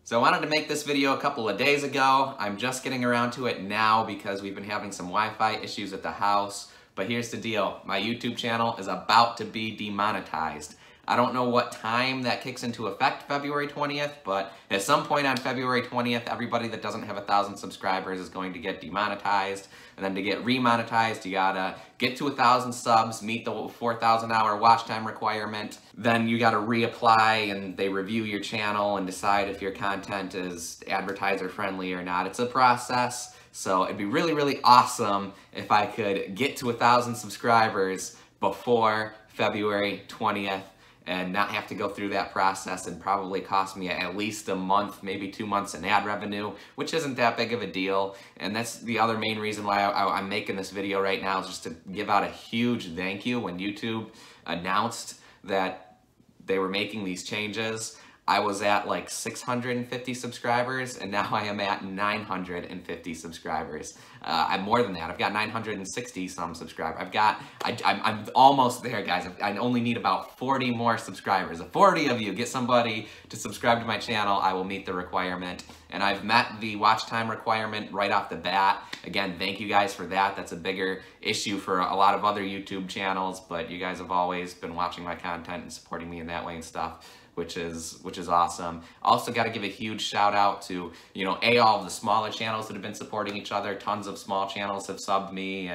So I wanted to make this video a couple of days ago. I'm just getting around to it now because we've been having some Wi-Fi issues at the house. But here's the deal, my YouTube channel is about to be demonetized. I don't know what time that kicks into effect February 20th, but at some point on February 20th, everybody that doesn't have 1,000 subscribers is going to get demonetized. And then to get remonetized, you gotta get to 1,000 subs, meet the 4,000 hour watch time requirement. Then you gotta reapply and they review your channel and decide if your content is advertiser friendly or not. It's a process. So it'd be really, really awesome if I could get to 1,000 subscribers before February 20th and not have to go through that process and probably cost me at least a month, maybe 2 months in ad revenue, which isn't that big of a deal. And that's the other main reason why I'm making this video right now, is just to give out a huge thank you. When YouTube announced that they were making these changes, I was at like 650 subscribers, and now I am at 950 subscribers. I'm more than that. I've got 960 some subscribers. I'm almost there, guys. I only need about 40 more subscribers. If 40 of you get somebody to subscribe to my channel, I will meet the requirement. And I've met the watch time requirement right off the bat. Again, thank you guys for that. That's a bigger issue for a lot of other YouTube channels, but you guys have always been watching my content and supporting me in that way and stuff, which is awesome. Also got to give a huge shout out to, all of the smaller channels that have been supporting each other. Tons of small channels have subbed me,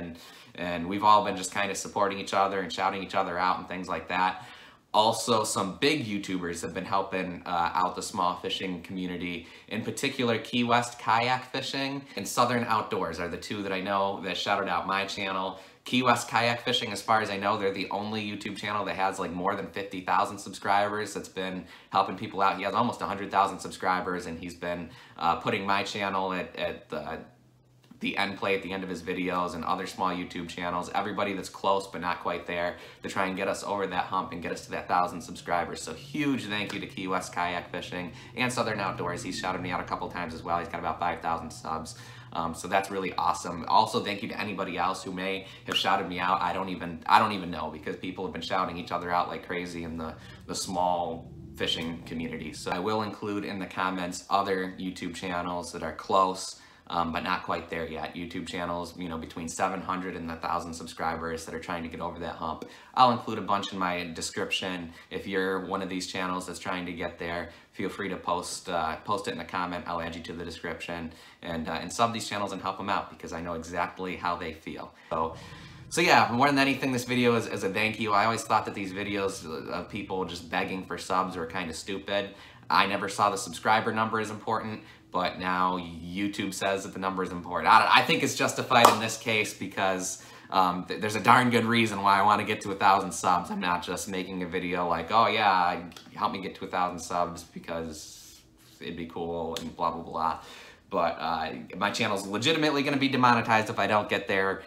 and we've all been just kind of supporting each other and shouting each other out and things like that. Also, some big YouTubers have been helping out the small fishing community. In particular, Key West Kayak Fishing and Southern Outdoors are the two that I know that shouted out my channel. Key West Kayak Fishing, as far as I know, they're the only YouTube channel that has like more than 50,000 subscribers that's been helping people out. He has almost 100,000 subscribers, and he's been putting my channel at the end play at the end of his videos, and other small YouTube channels, everybody that's close but not quite there, to try and get us over that hump and get us to that 1,000 subscribers. So huge thank you to Key West Kayak Fishing and Southern Outdoors. He's shouted me out a couple times as well. He's got about 5,000 subs. So that's really awesome. Also, thank you to anybody else who may have shouted me out. I don't even know, because people have been shouting each other out like crazy in the small fishing community. So I will include in the comments other YouTube channels that are close, but not quite there yet. YouTube channels, between 700 and 1,000 subscribers that are trying to get over that hump. I'll include a bunch in my description. If you're one of these channels that's trying to get there, feel free to post it in the comment. I'll add you to the description, and sub these channels and help them out, because I know exactly how they feel. So yeah, more than anything, this video is a thank you. I always thought that these videos of people just begging for subs were kind of stupid. I never saw the subscriber number as important, but now YouTube says that the number is important. I think it's justified in this case, because there's a darn good reason why I want to get to 1,000 subs. I'm not just making a video like, oh yeah, help me get to 1,000 subs because it'd be cool and blah, blah, blah. But my channel's legitimately going to be demonetized if I don't get there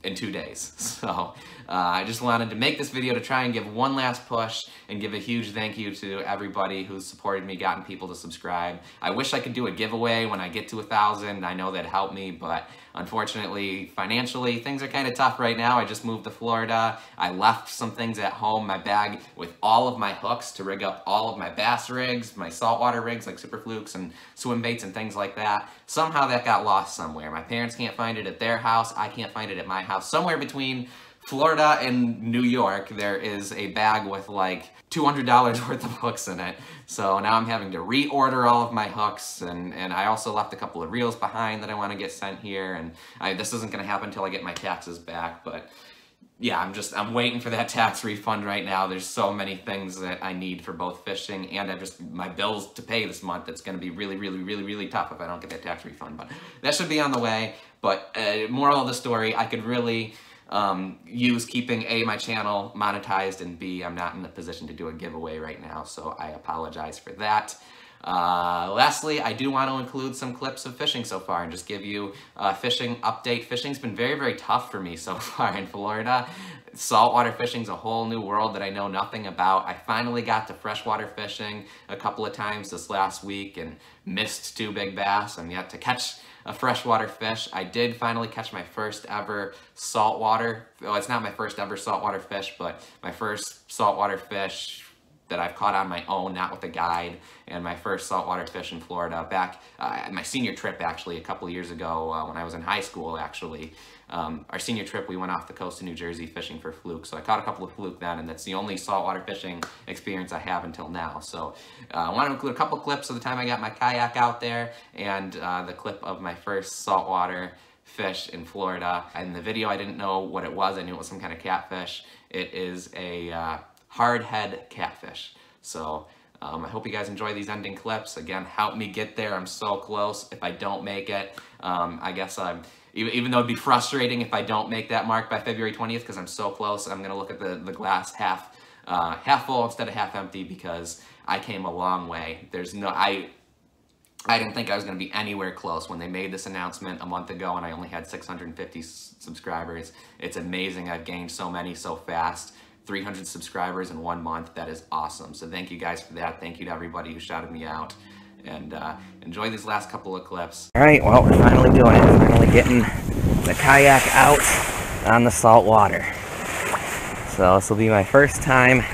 in 2 days. So I just wanted to make this video to try and give one last push and give a huge thank you to everybody who's supported me, gotten people to subscribe. I wish I could do a giveaway when I get to 1,000. I know that'd help me, but unfortunately, financially, things are kind of tough right now. I just moved to Florida. I left some things at home, my bag with all of my hooks to rig up all of my bass rigs, my saltwater rigs like Super Flukes and swim baits and things like that. Somehow that got lost somewhere. My parents can't find it at their house. I can't find it at my house. Somewhere between Florida and New York, there is a bag with like $200 worth of hooks in it. So now I'm having to reorder all of my hooks, and I also left a couple of reels behind that I want to get sent here, and this isn't going to happen until I get my taxes back, but yeah, I'm waiting for that tax refund right now. There's so many things that I need for both fishing and my bills to pay this month. It's going to be really, really, really, really tough if I don't get that tax refund, but that should be on the way. But moral of the story, I could really use keeping A, my channel monetized, and B, I'm not in a position to do a giveaway right now, so I apologize for that. Lastly, I do want to include some clips of fishing so far and just give you a fishing update. Fishing's been very, very tough for me so far in Florida. Saltwater fishing's a whole new world that I know nothing about. I finally got to freshwater fishing a couple of times this last week and missed 2 big bass. I'm yet to catch a freshwater fish. I did finally catch my first ever saltwater, well, it's not my first ever saltwater fish, but my first saltwater fish that I've caught on my own, not with a guide. And my first saltwater fish in Florida back my senior trip, actually, a couple years ago when I was in high school, actually. Our senior trip, we went off the coast of New Jersey fishing for fluke. So I caught a couple of fluke then, and that's the only saltwater fishing experience I have until now. So I want to include a couple clips of the time I got my kayak out there, and the clip of my first saltwater fish in Florida. In the video, I didn't know what it was. I knew it was some kind of catfish. It is a hardhead catfish. So I hope you guys enjoy these ending clips. Again, help me get there. I'm so close. If I don't make it, I guess even though it'd be frustrating if I don't make that mark by February 20th, because I'm so close, I'm gonna look at the glass half full instead of half empty, because I came a long way. I didn't think I was going to be anywhere close when they made this announcement a month ago, and I only had 650 subscribers. It's amazing I've gained so many so fast. 300 subscribers in 1 month. That is awesome. So thank you guys for that. Thank you to everybody who shouted me out. And enjoy these last couple of clips. All right, well, we're finally doing it. Finally getting the kayak out on the salt water. So this will be my first time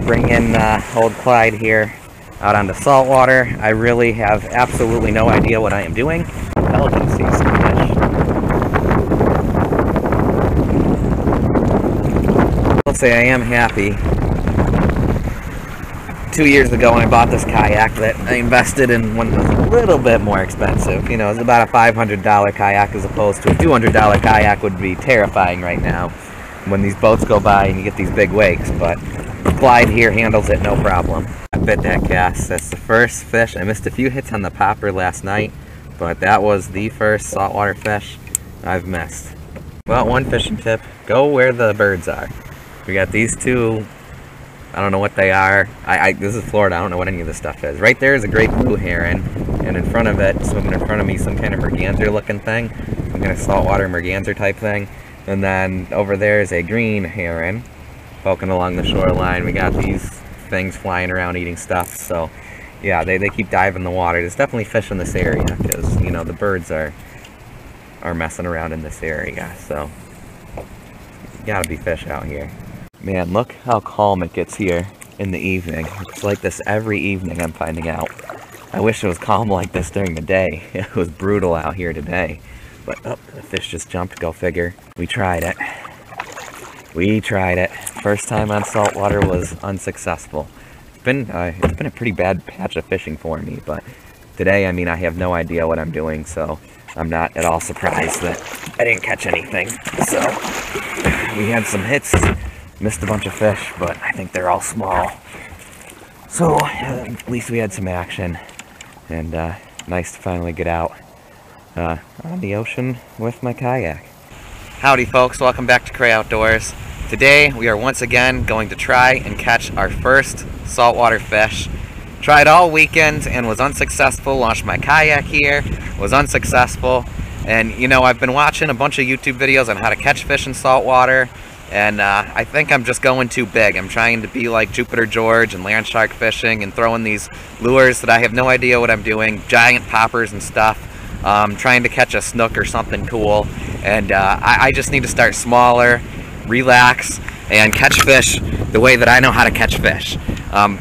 bringing old Clyde here out onto salt water. I really have absolutely no idea what I am doing. Pelican sees some fish. I'll say I am happy. 2 years ago when I bought this kayak that I invested in one that was a little bit more expensive. You know, it's about a $500 kayak as opposed to a $200 kayak would be terrifying right now when these boats go by and you get these big wakes, but Clyde here handles it no problem. I bit that cast. That's the first fish. I missed a few hits on the popper last night, but that was the first saltwater fish I've missed. Well, one fishing tip, go where the birds are. We got these two, I don't know what they are. This is Florida, I don't know what any of this stuff is. Right there is a great blue heron, and in front of it, swimming in front of me, some kind of merganser looking thing, some kind of saltwater merganser type thing. And then over there is a green heron poking along the shoreline. We got these things flying around eating stuff. So yeah, they keep diving in the water. There's definitely fish in this area because, you know, the birds are messing around in this area. So gotta be fish out here. Man, look how calm it gets here in the evening. It's like this every evening, I'm finding out. I wish it was calm like this during the day. It was brutal out here today. But oh, the fish just jumped, go figure. We tried it. We tried it. First time on saltwater was unsuccessful. It's been a pretty bad patch of fishing for me, but today, I mean, I have no idea what I'm doing, so I'm not at all surprised that I didn't catch anything. So we had some hits, missed a bunch of fish, but I think they're all small. So at least we had some action, and nice to finally get out on the ocean with my kayak. Howdy folks, welcome back to Cray Outdoors. Today we are once again going to try and catch our first saltwater fish. Tried all weekend and was unsuccessful. Launched my kayak here, was unsuccessful. And you know, I've been watching a bunch of YouTube videos on how to catch fish in saltwater, and I think I'm just going too big. I'm trying to be like Jupiter George and land shark fishing and throwing these lures that I have no idea what I'm doing, giant poppers and stuff. Trying to catch a snook or something cool, and I just need to start smaller, relax, and catch fish the way that I know how to catch fish.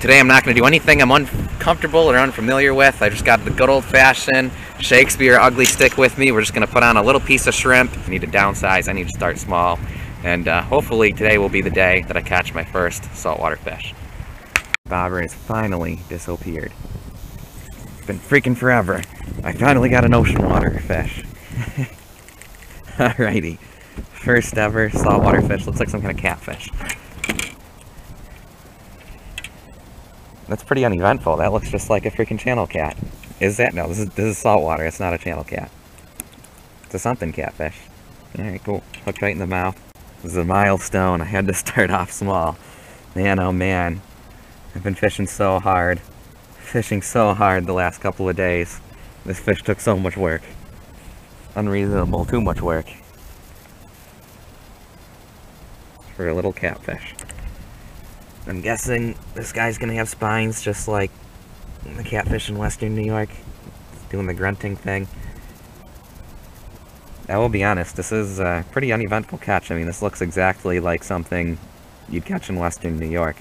Today I'm not going to do anything I'm uncomfortable or unfamiliar with. I just got the good old-fashioned Shakespeare ugly stick with me. We're just going to put on a little piece of shrimp. I need to downsize, I need to start small, and hopefully today will be the day that I catch my first saltwater fish. Bobber has finally disappeared. It's been freaking forever. I finally got an ocean water fish. Alrighty. First ever saltwater fish. Looks like some kind of catfish. That's pretty uneventful. That looks just like a freaking channel cat. Is that? No, this is saltwater. It's not a channel cat. It's a something catfish. Alright, cool. Hooked right in the mouth. This is a milestone. I had to start off small. Man, oh man. I've been fishing so hard. Fishing so hard the last couple of days. This fish took so much work. Unreasonable, too much work. For a little catfish. I'm guessing this guy's gonna have spines just like the catfish in western New York. Doing the grunting thing. I will be honest, this is a pretty uneventful catch. I mean, this looks exactly like something you'd catch in western New York.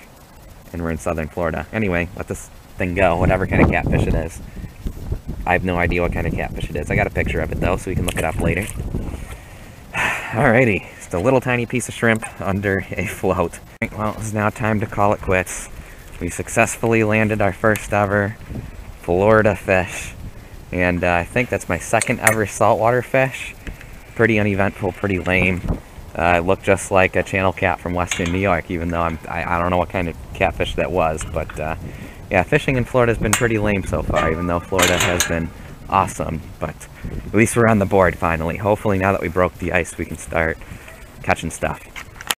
and we're in southern Florida. Anyway, let this thing go, whatever kind of catfish it is. I have no idea what kind of catfish it is. I got a picture of it though, so we can look it up later. Alrighty, just a little tiny piece of shrimp under a float. Well, it's now time to call it quits. We successfully landed our first ever Florida fish, and I think that's my second ever saltwater fish. Pretty uneventful, pretty lame. It looked just like a channel cat from Western New York, even though I don't know what kind of catfish that was. But yeah, fishing in Florida has been pretty lame so far, even though Florida has been awesome. But at least we're on the board finally. Hopefully now that we broke the ice, we can start catching stuff.